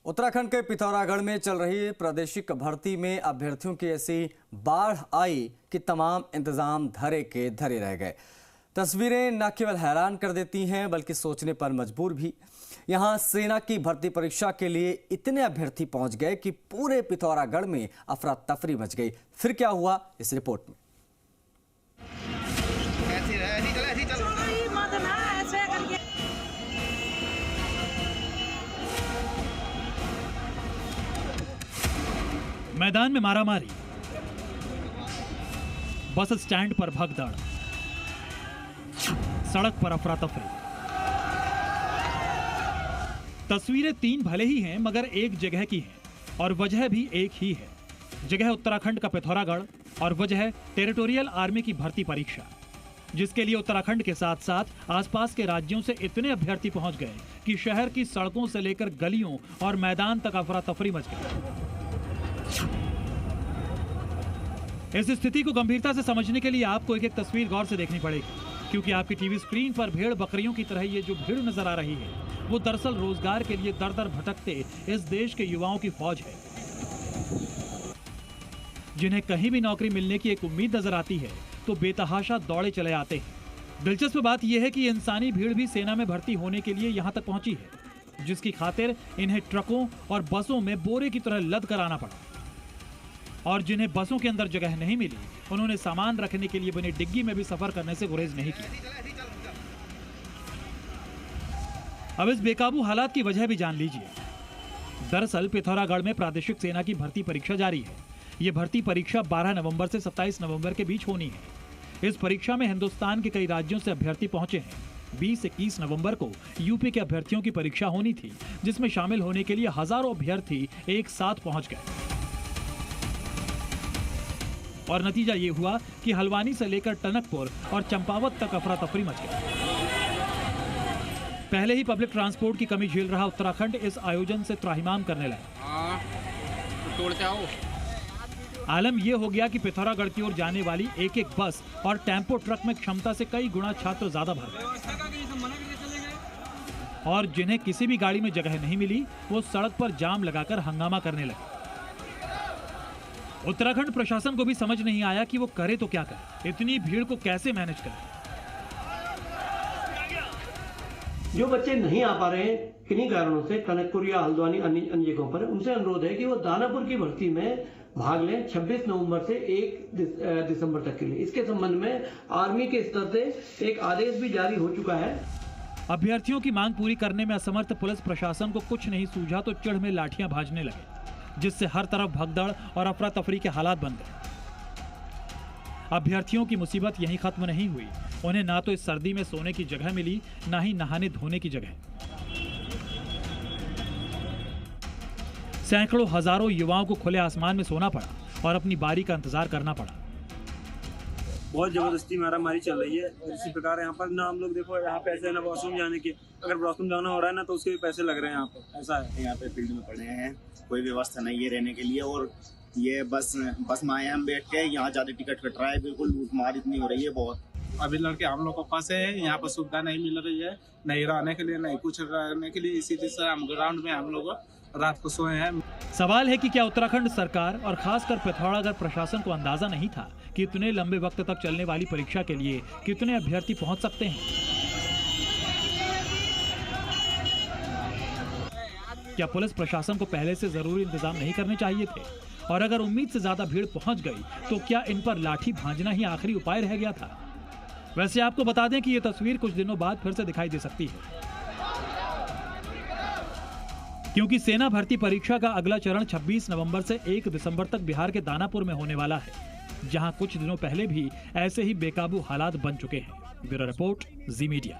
उत्तराखंड के पिथौरागढ़ में चल रही प्रादेशिक भर्ती में अभ्यर्थियों की ऐसी बाढ़ आई कि तमाम इंतजाम धरे के धरे रह गए। तस्वीरें न केवल हैरान कर देती हैं बल्कि सोचने पर मजबूर भी। यहां सेना की भर्ती परीक्षा के लिए इतने अभ्यर्थी पहुंच गए कि पूरे पिथौरागढ़ में अफरा तफरी मच गई। फिर क्या हुआ, इस रिपोर्ट में। मैदान में मारामारी, बस स्टैंड पर भगदड़, सड़क पर अफरा तफरी। तस्वीरें तीन भले ही हैं मगर एक जगह की हैं और वजह भी एक ही है। जगह उत्तराखंड का पिथौरागढ़ और वजह टेरिटोरियल आर्मी की भर्ती परीक्षा, जिसके लिए उत्तराखंड के साथ साथ आसपास के राज्यों से इतने अभ्यर्थी पहुंच गए कि शहर की सड़कों से लेकर गलियों और मैदान तक अफरा तफरी मच गई। इस स्थिति को गंभीरता से समझने के लिए आपको एक तस्वीर गौर से देखनी पड़ेगी, क्योंकि आपकी टीवी स्क्रीन पर भेड़ बकरियों की तरह ये जो भीड़ नजर आ रही है वो दरअसल रोजगार के लिए दर दर भटकते इस देश के युवाओं की फौज है, जिन्हें कहीं भी नौकरी मिलने की एक उम्मीद नजर आती है तो बेतहाशा दौड़े चले आते हैं। दिलचस्प बात यह है कि इंसानी भीड़ भी सेना में भर्ती होने के लिए यहाँ तक पहुंची है, जिसकी खातिर इन्हें ट्रकों और बसों में बोरे की तरह लद कर आना पड़ा। और जिन्हें बसों के अंदर जगह नहीं मिली, उन्होंने सामान रखने के लिए बनी डिग्गी में भी सफर करने से गुरेज नहीं किया। अब इस बेकाबू हालात की वजह भी जान लीजिए। दरअसल पिथौरागढ़ में प्रादेशिक सेना की भर्ती परीक्षा जारी है। ये भर्ती परीक्षा 12 नवंबर से 27 नवंबर के बीच होनी है। इस परीक्षा में हिंदुस्तान के कई राज्यों से अभ्यर्थी पहुंचे हैं। 20-21 नवंबर को यूपी के अभ्यर्थियों की परीक्षा होनी थी, जिसमें शामिल होने के लिए हजारों अभ्यर्थी एक साथ पहुंच गए। और नतीजा ये हुआ कि हल्द्वानी से लेकर टनकपुर और चंपावत तक अफरा तफरी मच गई। पहले ही पब्लिक ट्रांसपोर्ट की कमी झेल रहा उत्तराखंड इस आयोजन से त्राहिमाम करने लगा। आलम यह हो गया कि पिथौरागढ़ की ओर जाने वाली एक एक बस और टेम्पो ट्रक में क्षमता से कई गुना छात्र ज्यादा भर गए, और जिन्हें किसी भी गाड़ी में जगह नहीं मिली वो सड़क पर जाम लगाकर हंगामा करने लगे। उत्तराखंड प्रशासन को भी समझ नहीं आया कि वो करे तो क्या करे, इतनी भीड़ को कैसे मैनेज करे। जो बच्चे नहीं आ पा रहे हैं किन्हीं कारणों से, टनकपुर या हल्द्वानी अन्य जगहों पर, उनसे अनुरोध है कि वो दानापुर की भर्ती में भाग लें 26 नवंबर से 1 दिसंबर तक के लिए। इसके संबंध में आर्मी के स्तर से एक आदेश भी जारी हो चुका है। अभ्यर्थियों की मांग पूरी करने में असमर्थ पुलिस प्रशासन को कुछ नहीं सूझा तो चिढ़ में लाठियां भाजने लगे, जिससे हर तरफ भगदड़ और अफरा तफरी के हालात बन गए। अभ्यर्थियों की मुसीबत यहीं खत्म नहीं हुई। उन्हें ना तो इस सर्दी में सोने की जगह मिली, ना ही नहाने धोने की जगह। सैकड़ों हजारों युवाओं को खुले आसमान में सोना पड़ा और अपनी बारी का इंतजार करना पड़ा। बहुत जबरदस्ती मारामारी चल रही है। और इसी प्रकार यहाँ पर ना हम लोग देखो, यहाँ पे ऐसे ना वॉशरूम जाने के, अगर वॉशरूम जाना हो रहा है ना तो उसके भी पैसे लग रहे हैं। यहाँ पे ऐसा है, यहाँ पे फील्ड में पड़े हैं, कोई व्यवस्था नहीं है रहने के लिए। और ये बस में आए हम बैठ के, यहाँ ज्यादा टिकट कट रहा है, बिल्कुल लूटमार इतनी हो रही है बहुत। अभी लड़के हम लोग को फंसे हैं, यहाँ पर सुविधा नहीं मिल रही है, नहीं रहने के लिए, नहीं कुछ रहने के लिए। इसी तरह हम ग्राउंड में हम लोग रात को सोए हैं। सवाल है कि क्या उत्तराखंड सरकार और खासकर पिथौरागढ़ प्रशासन को अंदाजा नहीं था कि इतने लंबे वक्त तक चलने वाली परीक्षा के लिए कितने अभ्यर्थी पहुंच सकते हैं? क्या पुलिस प्रशासन को पहले से जरूरी इंतजाम नहीं करने चाहिए थे? और अगर उम्मीद से ज्यादा भीड़ पहुंच गई तो क्या इन पर लाठी भांजना ही आखिरी उपाय रह गया था? वैसे आपको बता दें कि यह तस्वीर कुछ दिनों बाद फिर से दिखाई दे सकती है, क्योंकि सेना भर्ती परीक्षा का अगला चरण 26 नवंबर से 1 दिसंबर तक बिहार के दानापुर में होने वाला है, जहां कुछ दिनों पहले भी ऐसे ही बेकाबू हालात बन चुके हैं। ब्यूरो रिपोर्ट, जी मीडिया।